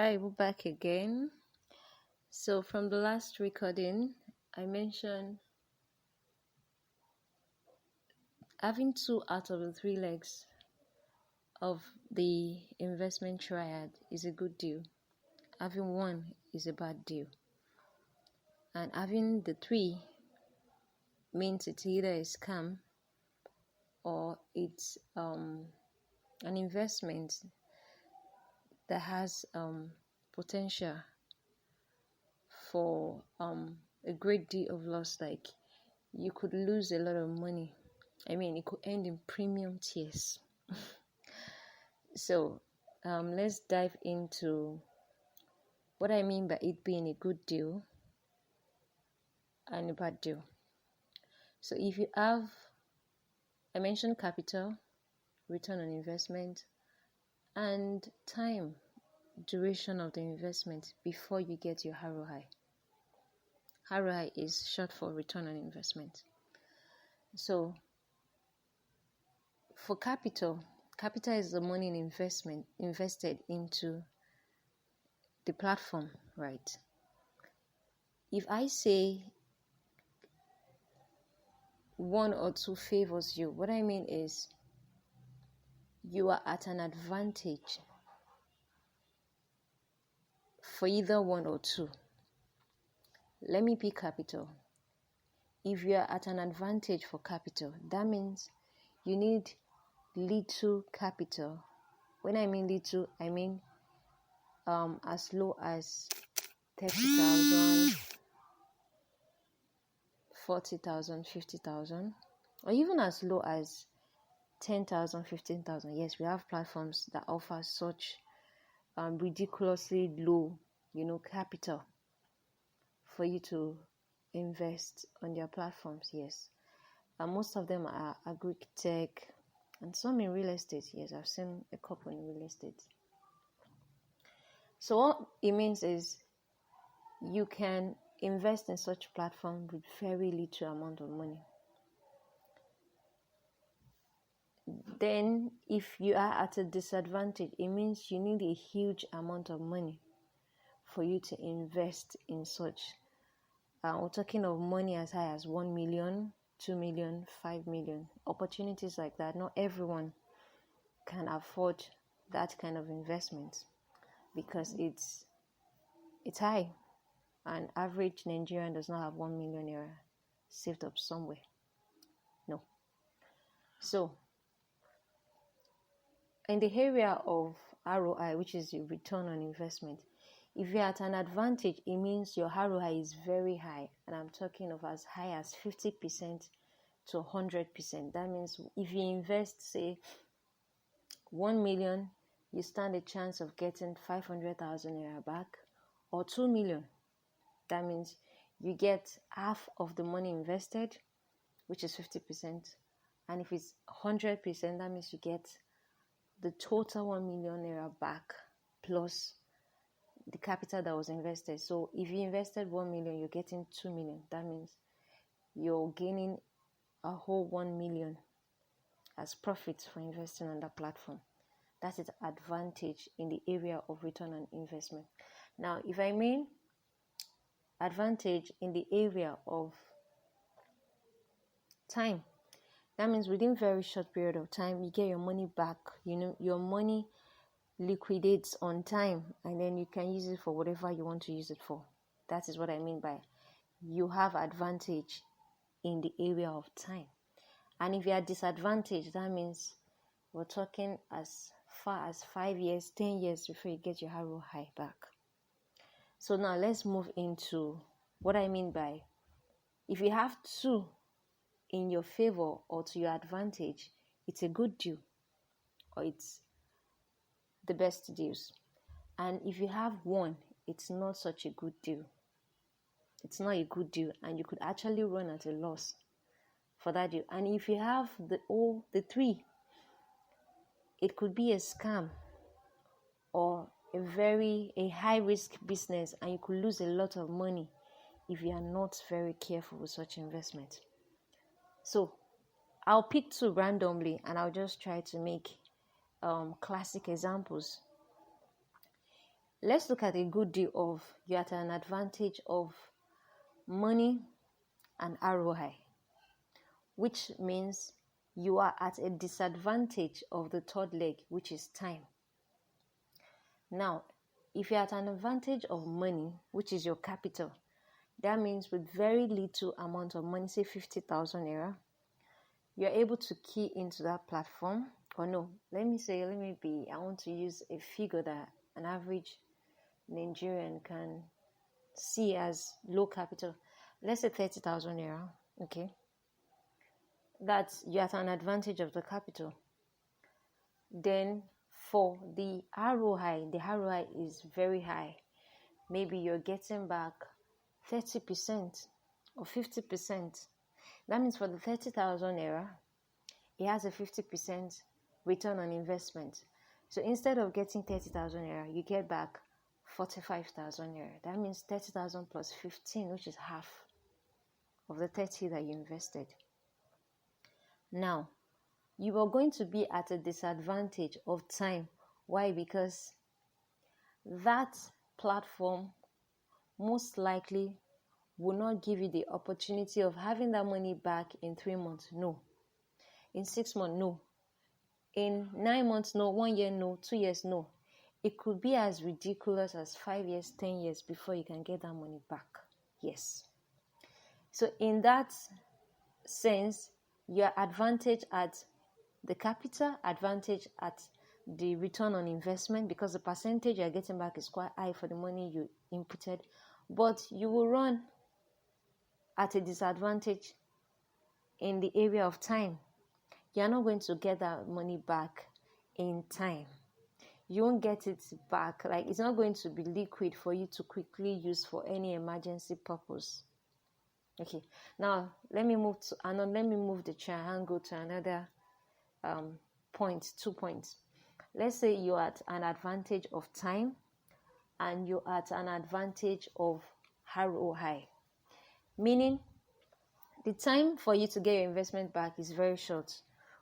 Hi, we're back again. So, from the last recording, I mentioned having two out of the three legs of the investment triad is a good deal. Having one is a bad deal. And having the three means it's either a scam or it's an investment that has potential for a great deal of loss. Like you could lose a lot of money. It could end in premium tears. So let's dive into what I mean by it being a good deal and a bad deal. So if you have, I mentioned capital, return on investment, and time, duration of the investment before you get your ROI. ROI is short for return on investment. So for capital is the money invested into the platform, right? If I say one or two favors you, what I mean is you are at an advantage for either one or two. Let me pick capital. If you are at an advantage for capital, that means you need little capital. When I mean little, I mean as low as 30,000, 40,000, 50,000, or even as low as 10,000, 15,000. Yes, we have platforms that offer such ridiculously low, capital for you to invest on their platforms. Yes, and most of them are agri-tech and some in real estate. Yes, I've seen a couple in real estate. So what it means is you can invest in such platform with very little amount of money. Then if you are at a disadvantage, it means you need a huge amount of money for you to invest in such. We're talking of money as high as 1 million, 2 million, 5 million. Opportunities like that. Not everyone can afford that kind of investment because it's high. An average Nigerian does not have 1 million naira saved up somewhere. No. So in the area of ROI, which is the return on investment, if you're at an advantage, it means your ROI is very high. And I'm talking of as high as 50% to 100%. That means if you invest, say, 1 million, you stand a chance of getting 500,000 naira back, or 2 million. That means you get half of the money invested, which is 50%. And if it's 100%, that means you get the total 1 million naira back plus the capital that was invested. So if you invested 1 million, you're getting 2 million. That means you're gaining a whole 1 million as profits for investing on that platform. That is advantage in the area of return on investment. Now, if I mean advantage in the area of time, that means within very short period of time, you get your money back. Your money liquidates on time, and then you can use it for whatever you want to use it for. That is what I mean by you have advantage in the area of time. And if you are disadvantaged, that means we're talking as far as 5 years, 10 years before you get your ROI back. So now let's move into what I mean by if you have two in your favor or to your advantage, it's a good deal or it's the best deals. And if you have one, it's not such a good deal. It's not a good deal, and you could actually run at a loss for that deal. And if you have the three, it could be a scam or a high risk business, and you could lose a lot of money if you are not very careful with such investment. So I'll pick two randomly and I'll just try to make classic examples. let's look at a good deal of you're at an advantage of money and ROI, which means you are at a disadvantage of the third leg, which is time. Now, if you're at an advantage of money, which is your capital, that means with very little amount of money, say 50,000 naira, you're able to key into that platform. Or no, I want to use a figure that an average Nigerian can see as low capital. Let's say 30,000 naira, okay? That's, you're at an advantage of the capital. Then for the ROI is very high. Maybe you're getting back 30% or 50%. That means for the 30,000 naira, it has a 50% return on investment. So instead of getting 30,000 naira, you get back 45,000 naira. That means 30,000 plus 15, which is half of the 30 that you invested. Now, you are going to be at a disadvantage of time. Why? Because that platform most likely will not give you the opportunity of having that money back in 3 months. No. In 6 months, no. In 9 months, no. 1 year, no. 2 years, no. It could be as ridiculous as 5 years, 10 years before you can get that money back. Yes. So in that sense, your advantage at the capital, advantage at the return on investment, because the percentage you're getting back is quite high for the money you inputted, but you will run at a disadvantage in the area of time. You're not going to get that money back in time. You won't get it back. Like, it's not going to be liquid for you to quickly use for any emergency purpose. Okay, now let me move the chair and go to another point, 2 points. Let's say you're at an advantage of time and you're at an advantage of ROI, meaning the time for you to get your investment back is very short.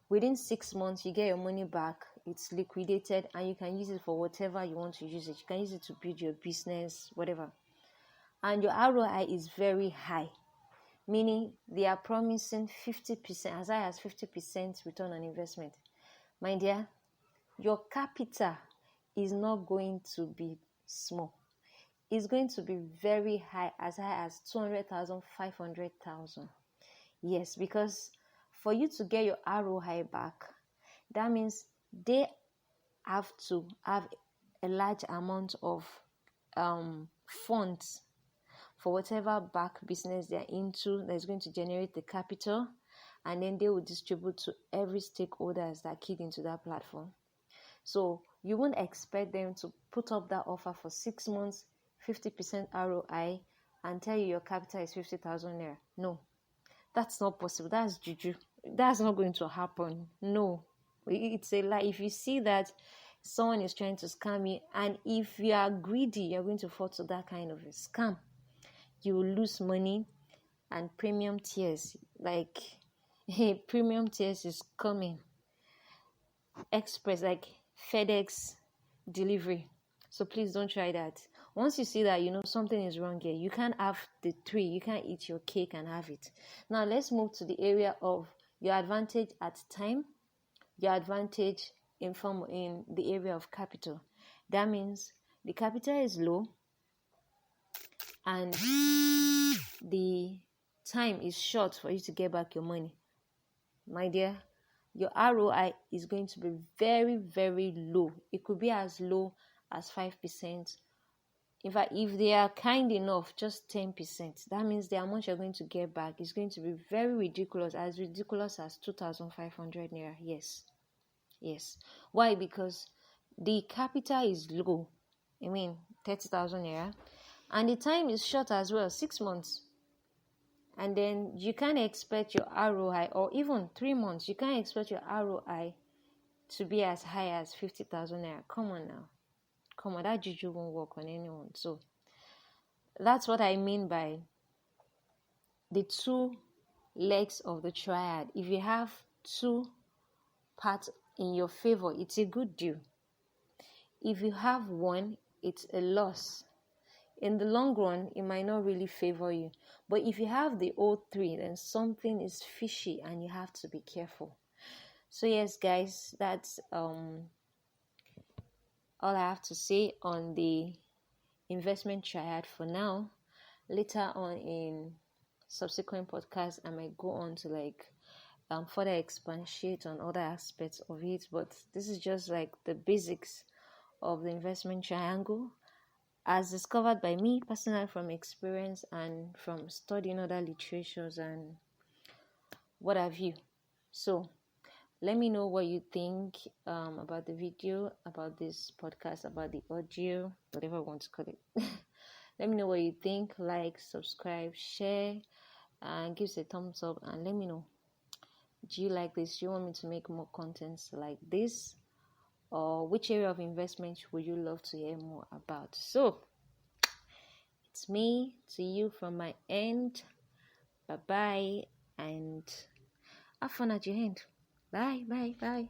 Within 6 months, you get your money back, it's liquidated, and you can use it for whatever you want to use it. You can use it to build your business, whatever. And your ROI is very high, meaning they are promising 50%, as high as 50% return on investment. My dear, your capital is not going to be small. It's going to be very high, as high as 200,000, 500,000. Yes, because for you to get your ROI back, that means they have to have a large amount of funds for whatever back business they're into that's going to generate the capital, and then they will distribute to every stakeholders that keyed into that platform. So you won't expect them to put up that offer for 6 months, 50% ROI, and tell you your capital is 50,000 naira. No, that's not possible. That's juju. That's not going to happen. No, it's a lie. If you see that someone is trying to scam you, and if you are greedy, you're going to fall to that kind of a scam. You will lose money and premium tiers. Like, hey, premium tiers is coming. Express, like FedEx delivery. So please don't try that. Once you see that, you know something is wrong here. You can't have the three. You can't eat your cake and have it. Now let's move to the area of your advantage at time, your advantage in the area of capital. That means the capital is low and the time is short for you to get back your money. My dear, your ROI is going to be very, very low. It could be as low as 5%. In fact, if they are kind enough, just 10%. That means the amount you're going to get back is going to be very ridiculous as 2,500 naira. Yes. Why? Because the capital is low. 30,000 naira. And the time is short as well, 6 months. And then you can't expect your ROI, or even 3 months, you can't expect your ROI to be as high as 50,000 naira. Come on now. Come on, that juju won't work on anyone. So that's what I mean by the 2 legs of the triad. If you have 2 parts in your favor, it's a good deal. If you have one, it's a loss. In the long run, it might not really favor you. But if you have the all three, then something is fishy and you have to be careful. So yes, guys, that's all I have to say on the investment triad for now. Later on in subsequent podcasts, I might go on to further expatiate on other aspects of it, but this is just like the basics of the investment triangle as discovered by me personally from experience and from studying other literatures and what have you. So let me know what you think about the video, about this podcast, about the audio, whatever I want to call it. Let me know what you think. Like, subscribe, share, and give us a thumbs up, and let me know. Do you like this? Do you want me to make more contents like this? Or which area of investment would you love to hear more about? So, it's me to you from my end. Bye-bye, and have fun at your end. Bye, bye, bye.